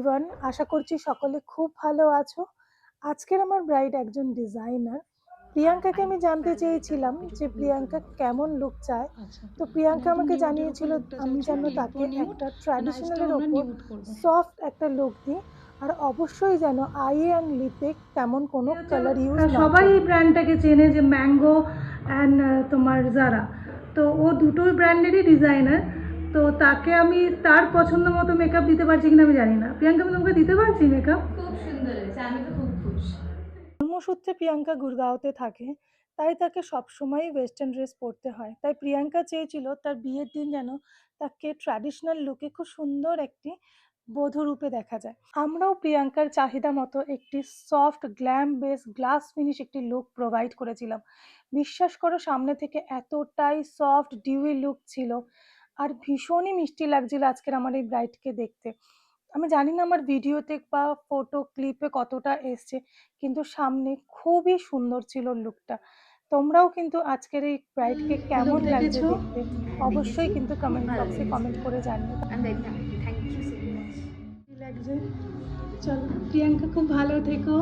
Everyone, আশা করছি সকলে খুব ভালো আছো। আজকের আমার ব্রাইড একজন ডিজাইনার। প্রিয়াঙ্কাকে আমি জানতে চেয়েছিলাম যে প্রিয়াঙ্কা কেমন লুক চায়। তো প্রিয়াঙ্কা আমাকে জানিয়েছিল আমি যেন তাকে একটা ট্র্যাডিশনালের ওপর সফট একটা লুক দিই, আর অবশ্যই যেন আইয়ে অ্যান্ড লিপে তেমন কোনো কালার ইউজ না করি। সবাই এই ব্র্যান্ডটাকে চেনে যে ম্যাঙ্গো অ্যান্ড তোমার জারা, তো ও দুটোই ব্র্যান্ডেরই ডিজাইনার। তো তাকে আমি তার পছন্দ মতো মেকআপ দিতে পারছি কিনা আমি জানি না। প্রিয়াঙ্কা, আমি তোমাকে দিতে পারছি মেকআপ? খুব সুন্দর হয়েছে, আমি তো খুব খুশি। কর্মসূত্রে প্রিয়াঙ্কা গুরগাঁওতে থাকে, তাই তাকে সবসময়ই ওয়েস্টার্ন ড্রেস পরতে হয়। তাই প্রিয়াঙ্কা চেয়েছিল তার বিয়ের দিন যেন তাকে ট্র্যাডিশনাল লুকে খুব সুন্দর একটি বধূ রূপে দেখা যায়। আমরাও প্রিয়াঙ্কার চাহিদা মতো একটি soft glam base glass finish একটি লুক প্রোভাইড করেছিলাম। বিশ্বাস করো, সামনে থেকে এতটাই সফট ডিউই লুক ছিল, আর ভীষণই মিষ্টি লাগছিল আজকের আমার এই ব্রাইডকে দেখতে। আমি জানি না আমার ভিডিওতে বা ফটো ক্লিপে কতটা এসছে, কিন্তু সামনে খুবই সুন্দর ছিল লুকটা। তোমরাও কিন্তু আজকের এই ব্রাইডকে কেমন লাগছে দেখেছো? দেখতে অবশ্যই কিন্তু কমেন্ট বক্সে কমেন্ট করে জানিও। Thank you so much. লাগছে। চলো প্রিয়াঙ্কা, খুব ভালো থেকো।